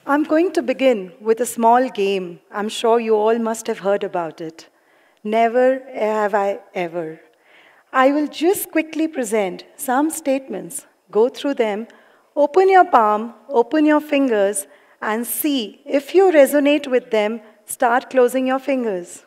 I'm going to begin with a small game. I'm sure you all must have heard about it. Never have I ever. I will just quickly present some statements. Go through them. Open your palm, open your fingers, and see if you resonate with them. Start closing your fingers.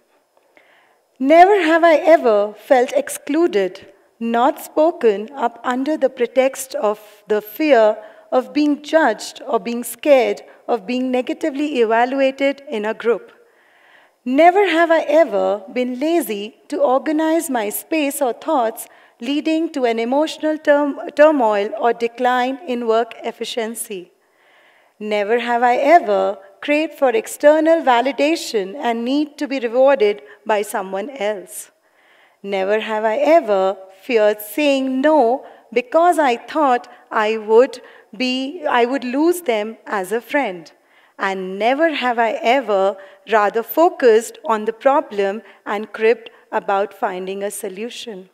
Never have I ever felt excluded, not spoken up under the pretext of the fear of being judged or being scared of being negatively evaluated in a group. Never have I ever been lazy to organize my space or thoughts, leading to an emotional turmoil or decline in work efficiency. Never have I ever craved for external validation and need to be rewarded by someone else. Never have I ever feared saying no because I thought I would lose them as a friend. And never have I ever rather focused on the problem and cribbed about finding a solution.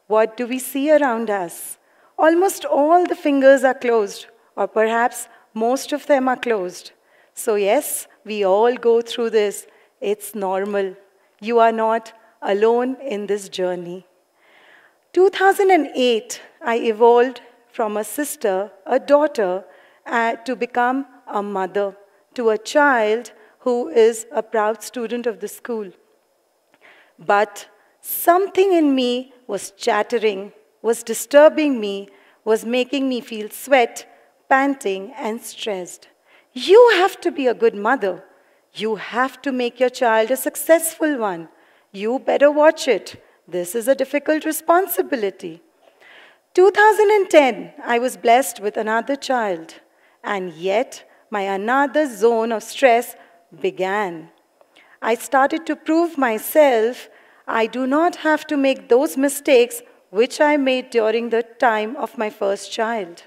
What do we see around us? Almost all the fingers are closed, or perhaps most of them are closed. So yes, we all go through this. It's normal. You are not alone in this journey. 2008, I evolved from a sister, a daughter, to become a mother to a child who is a proud student of the school. But something in me was chattering, was disturbing me, was making me feel sweat, panting, and stressed. You have to be a good mother. You have to make your child a successful one. You better watch it. This is a difficult responsibility. 2010, I was blessed with another child, and yet my another zone of stress began. I started to prove myself I do not have to make those mistakes which I made during the time of my first child.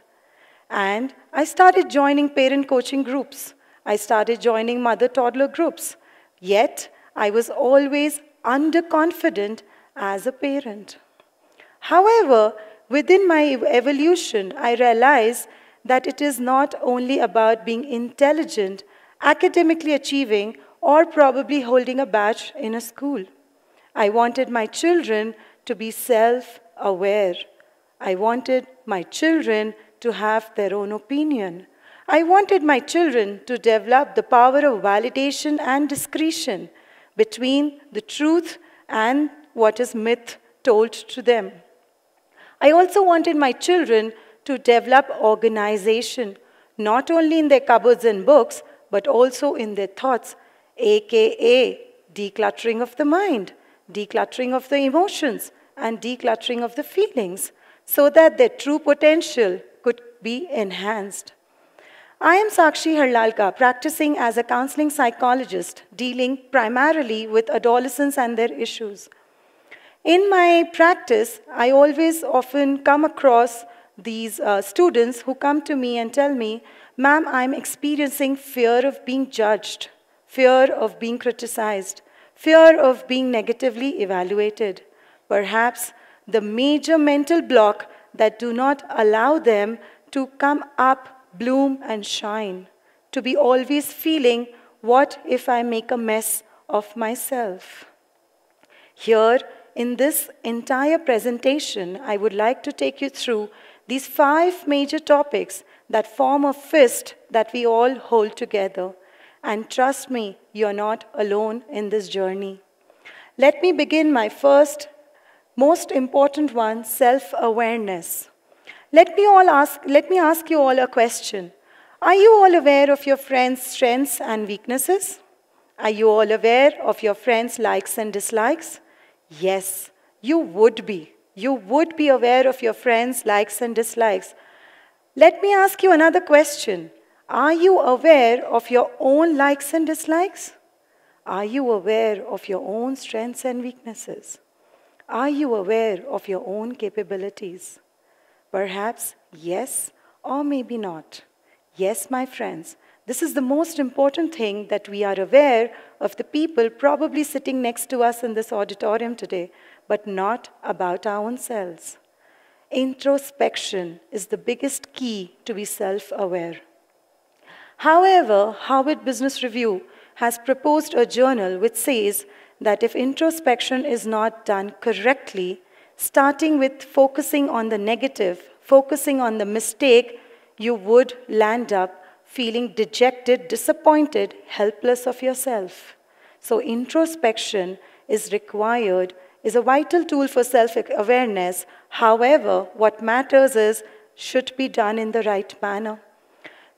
And I started joining parent coaching groups. I started joining mother-toddler groups. Yet, I was always underconfident as a parent. However, within my evolution, I realized that it is not only about being intelligent, academically achieving, or probably holding a badge in a school. I wanted my children to be self-aware. I wanted my children to have their own opinion. I wanted my children to develop the power of validation and discretion between the truth and what is myth told to them. I also wanted my children to develop organization, not only in their cupboards and books, but also in their thoughts, aka decluttering of the mind, decluttering of the emotions, and decluttering of the feelings, so that their true potential could be enhanced. I am Sakshi Harlalka, practicing as a counseling psychologist, dealing primarily with adolescents and their issues. In my practice, I always often come across these students who come to me and tell me, "Ma'am, I'm experiencing fear of being judged, fear of being criticized, fear of being negatively evaluated." Perhaps the major mental block that do not allow them to come up, bloom, and shine, to be always feeling, what if I make a mess of myself? Here, in this entire presentation, I would like to take you through these 5 major topics that form a fist that we all hold together. And trust me, you're not alone in this journey. Let me begin my first, most important one, self-awareness. Let me ask you all a question. Are you all aware of your friends' strengths and weaknesses? Are you all aware of your friends' likes and dislikes? Yes, you would be. You would be aware of your friends' likes and dislikes. Let me ask you another question. Are you aware of your own likes and dislikes? Are you aware of your own strengths and weaknesses? Are you aware of your own capabilities? Perhaps yes, or maybe not. Yes, my friends, this is the most important thing, that we are aware of the people probably sitting next to us in this auditorium today, but not about our own selves. Introspection is the biggest key to be self-aware. However, Harvard Business Review has proposed a journal which says that if introspection is not done correctly, starting with focusing on the negative, focusing on the mistake, you would land up feeling dejected, disappointed, helpless of yourself. So introspection is required, is a vital tool for self-awareness. However, what matters is should be done in the right manner.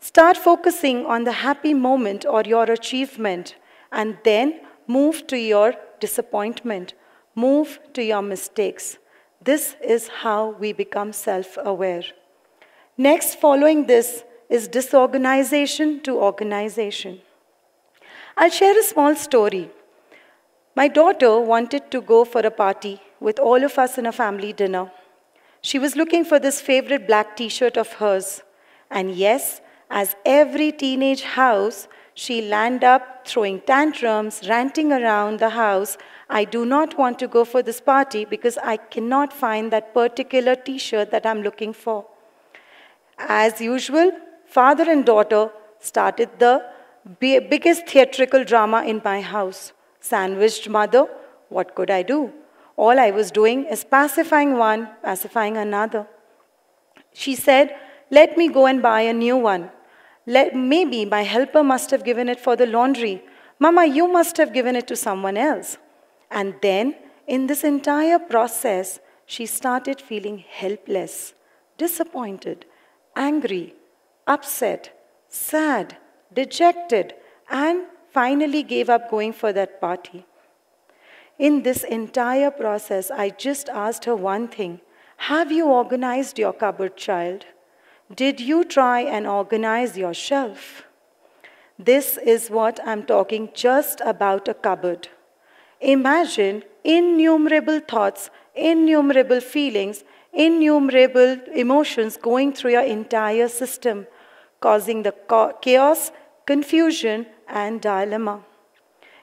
Start focusing on the happy moment or your achievement and then move to your disappointment, move to your mistakes. This is how we become self-aware. Next, following this is disorganization to organization. I'll share a small story. My daughter wanted to go for a party with all of us in a family dinner. She was looking for this favorite black t-shirt of hers. And yes, as every teenage house, she landed up throwing tantrums, ranting around the house. I do not want to go for this party because I cannot find that particular t-shirt that I'm looking for. As usual, father and daughter started the biggest theatrical drama in my house. Sandwiched mother, what could I do? All I was doing is pacifying one, pacifying another. She said, let me go and buy a new one. Maybe my helper must have given it for the laundry. Mama, you must have given it to someone else. And then, in this entire process, she started feeling helpless, disappointed, angry, upset, sad, dejected, and finally gave up going for that party. In this entire process, I just asked her one thing. Have you organized your cupboard, child? Did you try and organize your shelf? This is what I'm talking just about a cupboard. Imagine innumerable thoughts, innumerable feelings, innumerable emotions going through your entire system, causing the chaos, confusion, and dilemma.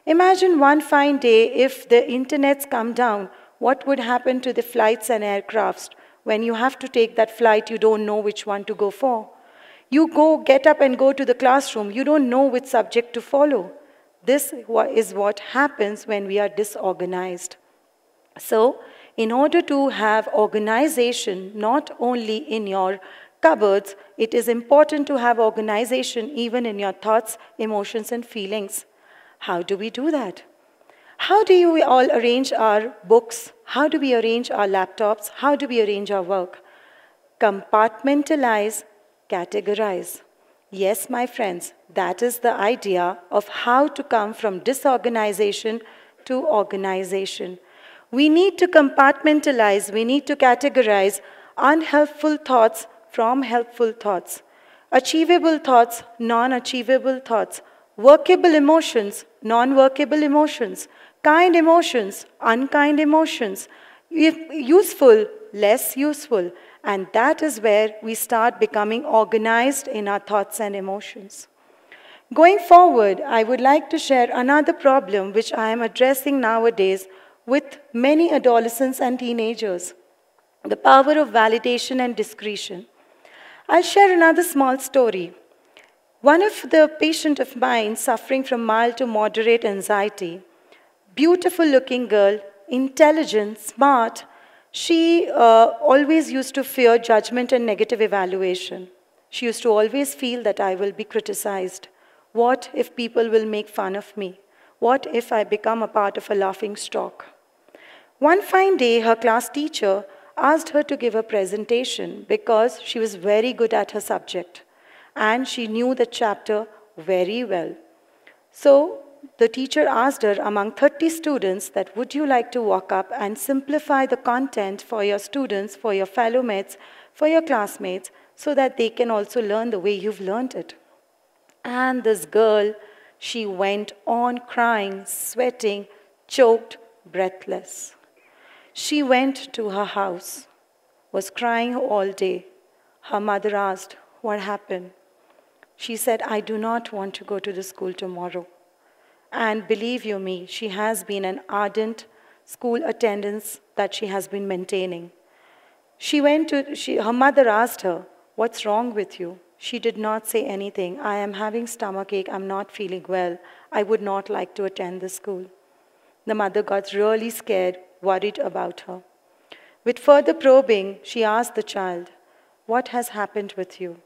Imagine one fine day if the internets come down, what would happen to the flights and aircrafts? When you have to take that flight, you don't know which one to go for. You get up and go to the classroom, you don't know which subject to follow. This is what happens when we are disorganized. So, in order to have organization, not only in your cupboards, it is important to have organization even in your thoughts, emotions, and feelings. How do we do that? How do we all arrange our books? How do we arrange our laptops? How do we arrange our work? Compartmentalize, categorize. Yes, my friends, that is the idea of how to come from disorganization to organization. We need to compartmentalize, we need to categorize unhelpful thoughts from helpful thoughts, achievable thoughts, non-achievable thoughts, workable emotions, non-workable emotions, kind emotions, unkind emotions, useful, less useful. And that is where we start becoming organized in our thoughts and emotions. Going forward, I would like to share another problem which I am addressing nowadays with many adolescents and teenagers, the power of validation and discretion. I'll share another small story. One of the patient of mine suffering from mild to moderate anxiety, beautiful looking girl, intelligent, smart, she always used to fear judgment and negative evaluation. She used to always feel that I will be criticized. What if people will make fun of me? What if I become a part of a laughing stock? One fine day, her class teacher asked her to give a presentation because she was very good at her subject and she knew the chapter very well. So the teacher asked her among 30 students that would you like to walk up and simplify the content for your students, for your fellow mates, for your classmates, so that they can also learn the way you've learned it. And this girl, she went on crying, sweating, choked, breathless. She went to her house, was crying all day. Her mother asked, what happened? She said, I do not want to go to the school tomorrow. And believe you me, she has been an ardent school attendance that she has been maintaining. Her mother asked her, What's wrong with you? She did not say anything. I am having stomachache. I'm not feeling well. I would not like to attend the school. The mother got really scared, worried about her. With further probing, she asked the child, "What has happened with you?"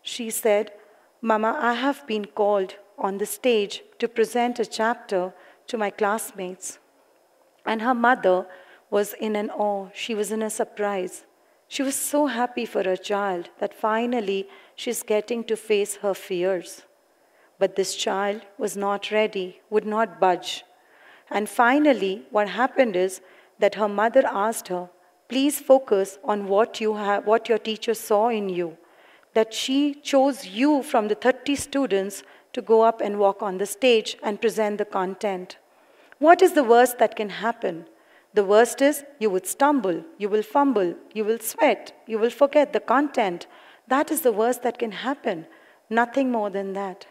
She said, "Mama, I have been called on the stage to present a chapter to my classmates." And her mother was in an awe. She was in a surprise. She was so happy for her child that finally she's getting to face her fears. But this child was not ready, would not budge. And finally, what happened is that her mother asked her, "Please focus on what your teacher saw in you, that she chose you from the 30 students to go up and walk on the stage and present the content. What is the worst that can happen? The worst is you would stumble, you will fumble, you will sweat, you will forget the content. That is the worst that can happen. Nothing more than that."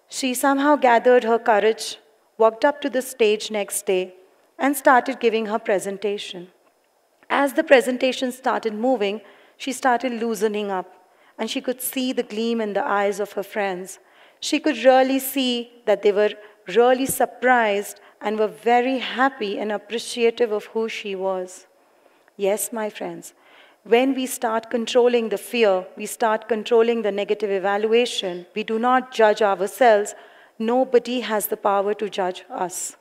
She somehow gathered her courage, walked up to the stage next day, and started giving her presentation. As the presentation started moving, she started loosening up, and she could see the gleam in the eyes of her friends. She could really see that they were really surprised and were very happy and appreciative of who she was. Yes, my friends, when we start controlling the fear, we start controlling the negative evaluation, we do not judge ourselves, nobody has the power to judge us.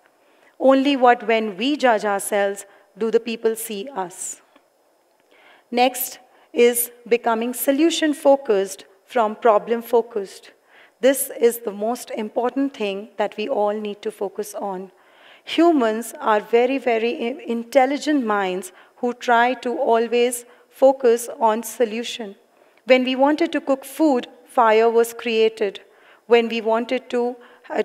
Only when we judge ourselves do the people see us. Next is becoming solution-focused from problem-focused. This is the most important thing that we all need to focus on. Humans are very, very intelligent minds who try to always focus on solution. When we wanted to cook food, fire was created. When we wanted to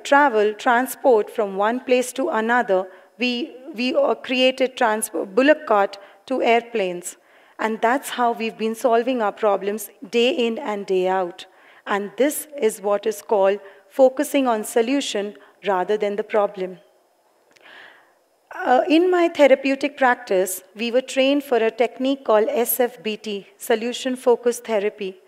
transport from one place to another, we created bullock cart to airplanes. And that's how we've been solving our problems day in and day out. And this is what is called focusing on solution rather than the problem. In my therapeutic practice, we were trained for a technique called SFBT, Solution Focused Therapy,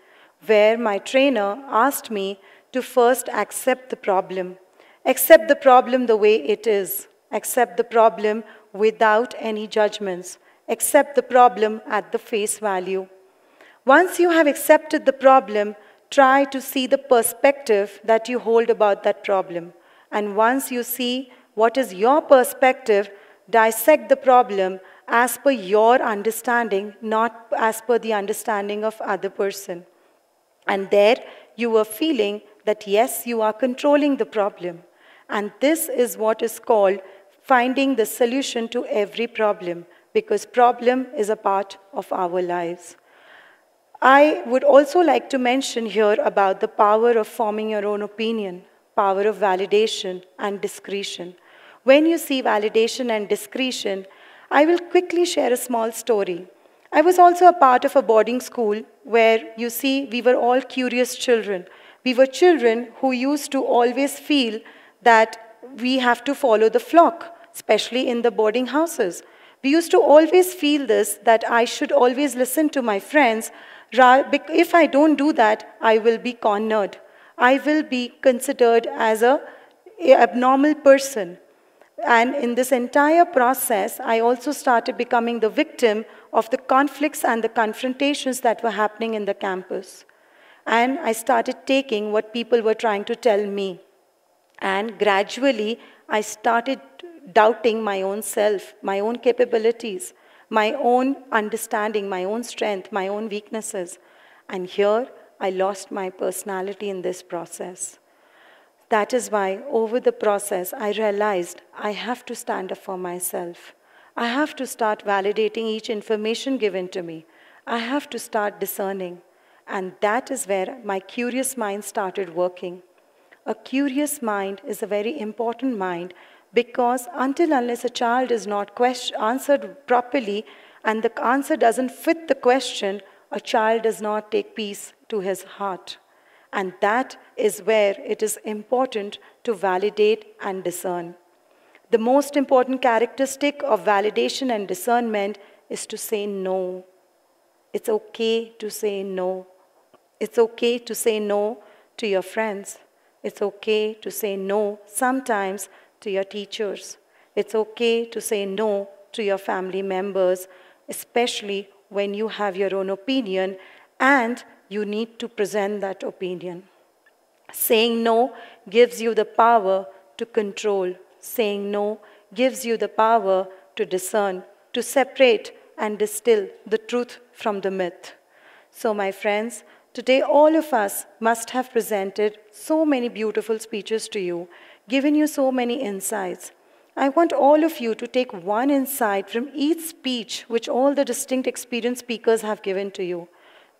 where my trainer asked me to first accept the problem. Accept the problem the way it is. Accept the problem without any judgments. Accept the problem at the face value. Once you have accepted the problem, try to see the perspective that you hold about that problem. And once you see what is your perspective, dissect the problem as per your understanding, not as per the understanding of other person. And there you are feeling that yes, you are controlling the problem. And this is what is called finding the solution to every problem, because problem is a part of our lives. I would also like to mention here about the power of forming your own opinion, power of validation and discretion. When you see validation and discretion, I will quickly share a small story. I was also a part of a boarding school where, you see, we were all curious children. We were children who used to always feel that we have to follow the flock, especially in the boarding houses. We used to always feel this, that I should always listen to my friends. If I don't do that, I will be cornered. I will be considered as an abnormal person. And in this entire process, I also started becoming the victim of the conflicts and the confrontations that were happening in the campus. And I started taking what people were trying to tell me. And gradually, I started doubting my own self, my own capabilities, my own understanding, my own strength, my own weaknesses. And here, I lost my personality in this process. That is why, over the process, I realized I have to stand up for myself. I have to start validating each information given to me. I have to start discerning. And that is where my curious mind started working. A curious mind is a very important mind, because unless a child is not answered properly and the answer doesn't fit the question, a child does not take peace to his heart. And that is where it is important to validate and discern. The most important characteristic of validation and discernment is to say no. It's okay to say no. It's okay to say no to your friends. It's okay to say no sometimes to your teachers. It's okay to say no to your family members, especially when you have your own opinion and you need to present that opinion. Saying no gives you the power to control. Saying no gives you the power to discern, to separate and distill the truth from the myth. So, my friends, today all of us must have presented so many beautiful speeches to you, given you so many insights. I want all of you to take one insight from each speech which all the distinct experienced speakers have given to you.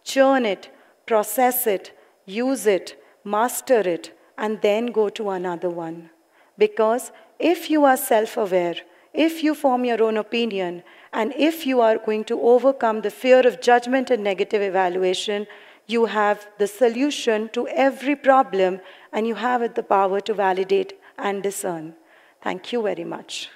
Churn it, process it, use it, master it, and then go to another one. Because if you are self-aware, if you form your own opinion, and if you are going to overcome the fear of judgment and negative evaluation, you have the solution to every problem and you have the power to validate and discern. Thank you very much.